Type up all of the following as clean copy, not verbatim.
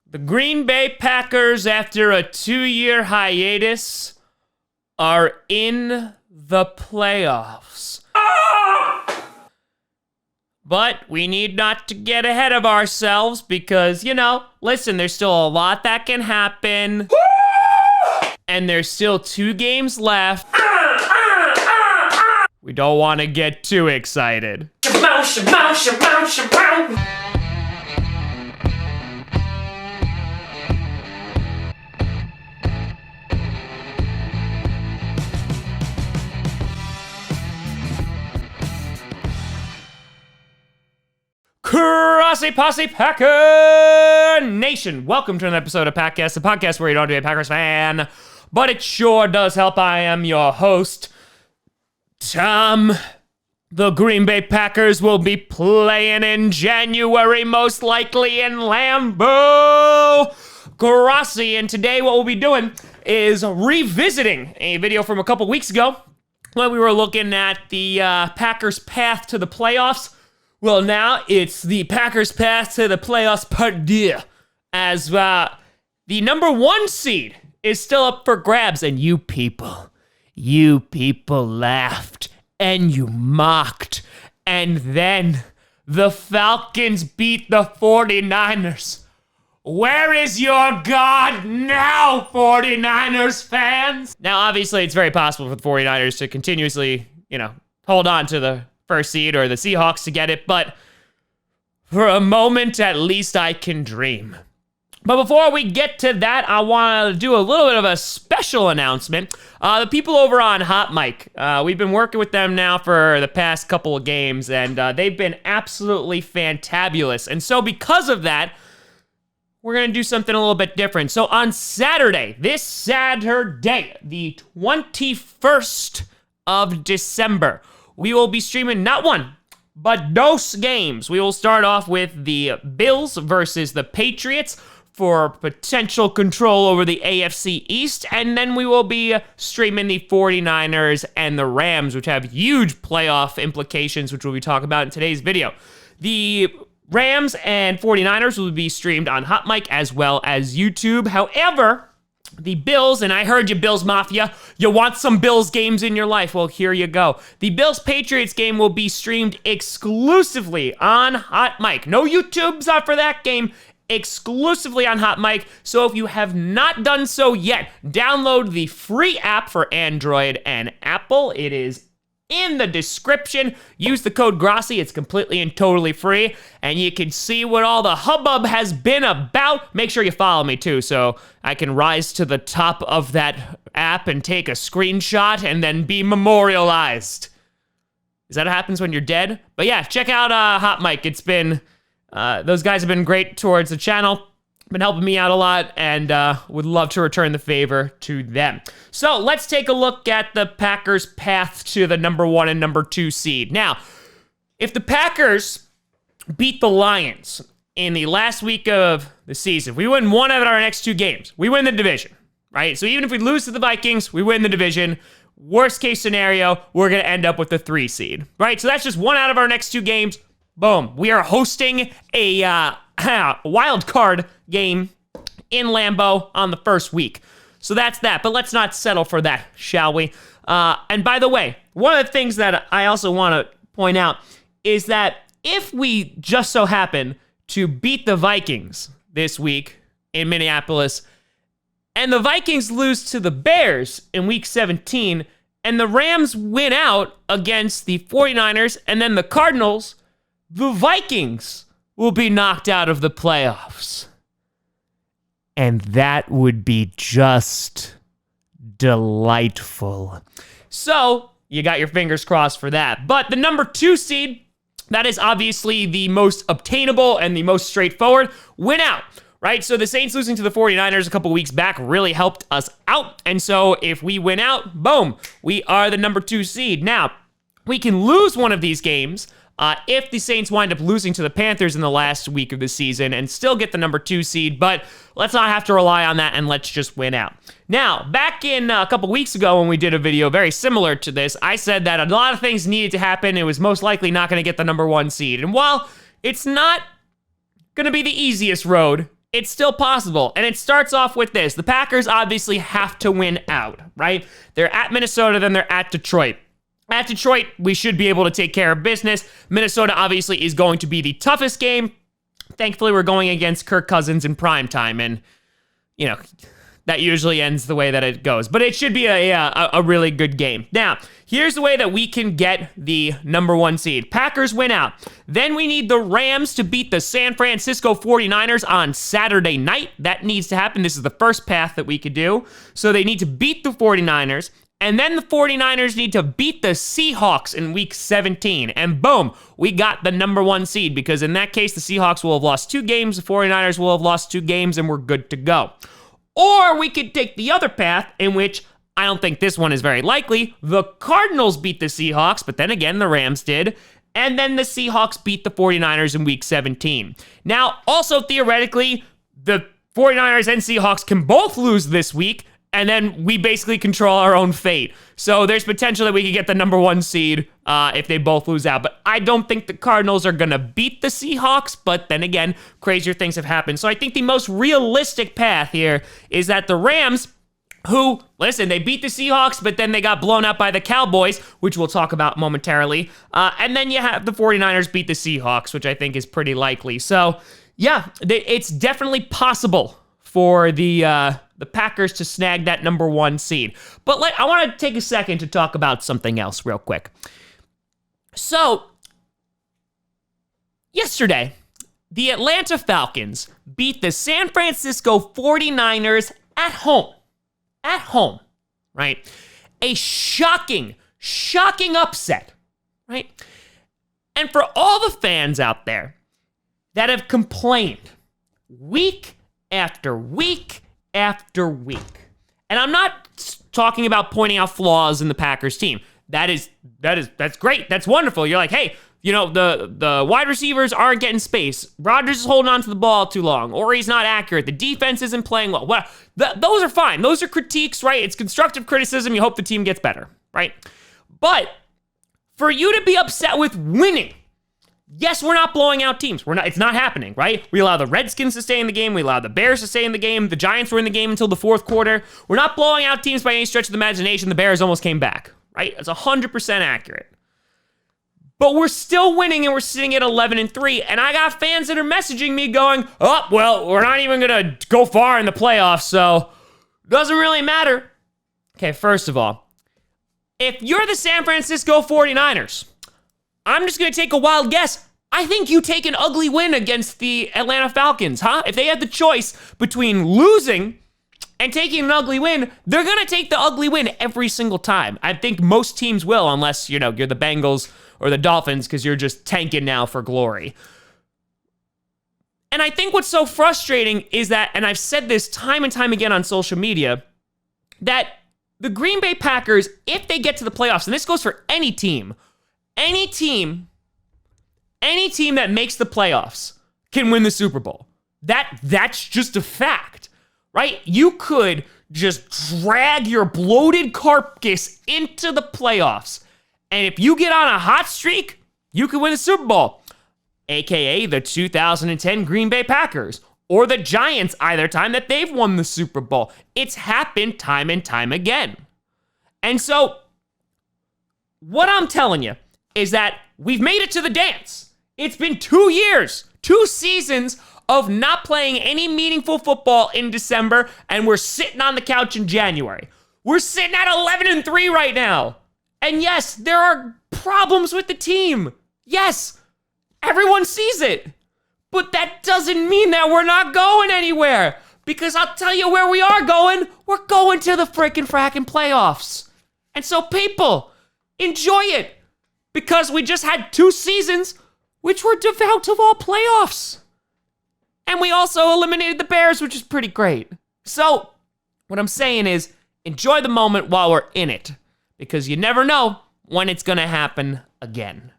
The Green Bay Packers, after a 2-year hiatus, are in the playoffs. But we need not to get ahead of ourselves because, listen, there's still a lot that can happen. And there's still 2 games left. We don't want to get too excited. Grossi Posse Packer Nation, welcome to an episode of Packcast, the podcast where you don't have to be a Packers fan, but it sure does help. I am your host, Tom. The Green Bay Packers will be playing in January, most likely in Lambeau, Grossi, and today what we'll be doing is revisiting a video from a couple weeks ago when we were looking at the Packers' path to the playoffs. Well, now it's the Packers' path to the playoffs part 2, as the number 1 seed is still up for grabs, and you people laughed, and you mocked, and then the Falcons beat the 49ers. Where is your God now, 49ers fans? Now, obviously, it's very possible for the 49ers to continuously, hold on to the first seed or the Seahawks to get it, but for a moment, at least I can dream. But before we get to that, I want to do a little bit of a special announcement. The people over on Hot Mic, we've been working with them now for the past couple of games, and they've been absolutely fantabulous. And so because of that, we're going to do something a little bit different. So on Saturday, this Saturday, the 21st of December, we will be streaming not one, but dose games. We will start off with the Bills versus the Patriots for potential control over the AFC East, and then we will be streaming the 49ers and the Rams, which have huge playoff implications, which we'll be talking about in today's video. The Rams and 49ers will be streamed on Hot Mic as well as YouTube. However, the Bills, and I heard you, Bills Mafia, you want some Bills games in your life. Well, here you go. The Bills-Patriots game will be streamed exclusively on Hot Mic. No YouTubes are for that game, exclusively on Hot Mic. So if you have not done so yet, download the free app for Android and Apple. It is in the description. Use the code Grossi. It's completely and totally free, and you can see what all the hubbub has been about. Make sure you follow me too, so I can rise to the top of that app and take a screenshot and then be memorialized. Is that what happens when you're dead? But yeah, check out Hot Mic. It's been, those guys have been great towards the channel, been helping me out a lot, and would love to return the favor to them. So let's take a look at the Packers' path to the number 1 and number 2 seed. Now, if the Packers beat the Lions in the last week of the season, we win one out of our next 2 games, we win the division, right? So even if we lose to the Vikings, we win the division. Worst case scenario, we're going to end up with the 3 seed, right? So that's just one out of our next 2 games. Boom. We are hosting a wild card game in Lambeau on the first week. So that's that, but let's not settle for that, shall we? And by the way, one of the things that I also want to point out is that if we just so happen to beat the Vikings this week in Minneapolis, and the Vikings lose to the Bears in week 17, and the Rams win out against the 49ers and then the Cardinals, the Vikings will be knocked out of the playoffs. And that would be just delightful. So, you got your fingers crossed for that. But the number 2 seed, that is obviously the most obtainable and the most straightforward. Win out, right? So the Saints losing to the 49ers a couple weeks back really helped us out. And so if we win out, boom, we are the number 2 seed. Now, we can lose one of these games if the Saints wind up losing to the Panthers in the last week of the season and still get the number 2 seed, but let's not have to rely on that and let's just win out. Now, back in a couple weeks ago when we did a video very similar to this, I said that a lot of things needed to happen. It was most likely not going to get the number 1 seed. And while it's not going to be the easiest road it's still possible. And it starts off with this. The Packers obviously have to win out, right? They're at Minnesota, then they're at Detroit. At Detroit, we should be able to take care of business. Minnesota obviously is going to be the toughest game. Thankfully, we're going against Kirk Cousins in primetime, and, you know, that usually ends the way that it goes. But it should be a really good game. Now, here's the way that we can get the number 1 seed. Packers win out. Then we need the Rams to beat the San Francisco 49ers on Saturday night. That needs to happen. This is the first path that we could do. So they need to beat the 49ers. And then the 49ers need to beat the Seahawks in week 17. And boom, we got the number 1 seed, because in that case, the Seahawks will have lost 2 games, the 49ers will have lost 2 games, and we're good to go. Or we could take the other path, in which I don't think this one is very likely. The Cardinals beat the Seahawks, but then again, the Rams did. And then the Seahawks beat the 49ers in week 17. Now, also theoretically, the 49ers and Seahawks can both lose this week, and then we basically control our own fate. So there's potential that we could get the number 1 seed if they both lose out. But I don't think the Cardinals are going to beat the Seahawks. But then again, crazier things have happened. So I think the most realistic path here is that the Rams, who, listen, they beat the Seahawks, but then they got blown out by the Cowboys, which we'll talk about momentarily. And then you have the 49ers beat the Seahawks, which I think is pretty likely. So, yeah, it's definitely possible for the Packers to snag that number 1 seed. But I want to take a second to talk about something else real quick. So, yesterday, the Atlanta Falcons beat the San Francisco 49ers at home. At home, right? A shocking upset, right? And for all the fans out there that have complained week after week after week. And I'm not talking about pointing out flaws in the Packers team. That's great. That's wonderful. You're like, hey, you know, the wide receivers aren't getting space. Rodgers is holding on to the ball too long, or he's not accurate. The defense isn't playing well. Well, those are fine. Those are critiques, right? It's constructive criticism. You hope the team gets better, right? But for you to be upset with winning, yes, we're not blowing out teams. It's not happening, right? We allow the Redskins to stay in the game. We allow the Bears to stay in the game. The Giants were in the game until the 4th quarter. We're not blowing out teams by any stretch of the imagination. The Bears almost came back, right? It's 100% accurate. But we're still winning, and we're sitting at 11-3. And I got fans that are messaging me going, oh, well, we're not even going to go far in the playoffs, so it doesn't really matter. Okay, first of all, if you're the San Francisco 49ers, I'm just going to take a wild guess. I think you take an ugly win against the Atlanta Falcons, huh? If they had the choice between losing and taking an ugly win, they're going to take the ugly win every single time. I think most teams will, unless, you know, you're the Bengals or the Dolphins, because you're just tanking now for glory. And I think what's so frustrating is that, and I've said this time and time again on social media, that the Green Bay Packers, if they get to the playoffs, and this goes for any team that makes the playoffs can win the Super Bowl. That's just a fact, right? You could just drag your bloated carcass into the playoffs, and if you get on a hot streak, you could win the Super Bowl, aka the 2010 Green Bay Packers, or the Giants either time that they've won the Super Bowl. It's happened time and time again. And so, what I'm telling you is that we've made it to the dance. It's been 2 years, 2 seasons of not playing any meaningful football in December, and we're sitting on the couch in January. We're sitting at 11-3 right now. And yes, there are problems with the team. Yes, everyone sees it. But that doesn't mean that we're not going anywhere. Because I'll tell you where we are going. We're going to the frickin' playoffs. And so people, enjoy it. Because we just had 2 seasons which were devout of all playoffs. And we also eliminated the Bears, which is pretty great. So, what I'm saying is, enjoy the moment while we're in it. Because you never know when it's going to happen again.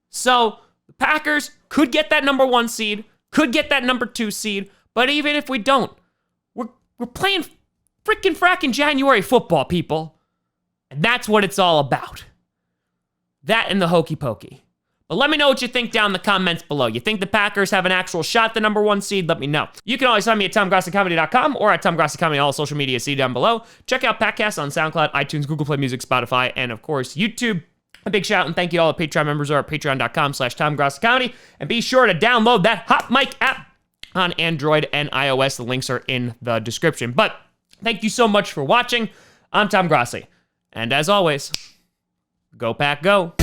So, the Packers could get that number 1 seed, could get that number 2 seed, but even if we don't, we're playing frackin' January football, people. And that's what it's all about. That and the hokey pokey. But let me know what you think down in the comments below. You think the Packers have an actual shot at the number 1 seed? Let me know. You can always find me at TomGrossiComedy.com or at TomGrossiComedy, all social media, see down below. Check out Packcast on SoundCloud, iTunes, Google Play Music, Spotify, and of course, YouTube. A big shout out and thank you to all the Patreon members over at patreon.com/TomGrossiComedy. And be sure to download that Hot Mic app on Android and iOS. The links are in the description. But thank you so much for watching. I'm Tom Grossi. And as always, go Pack Go.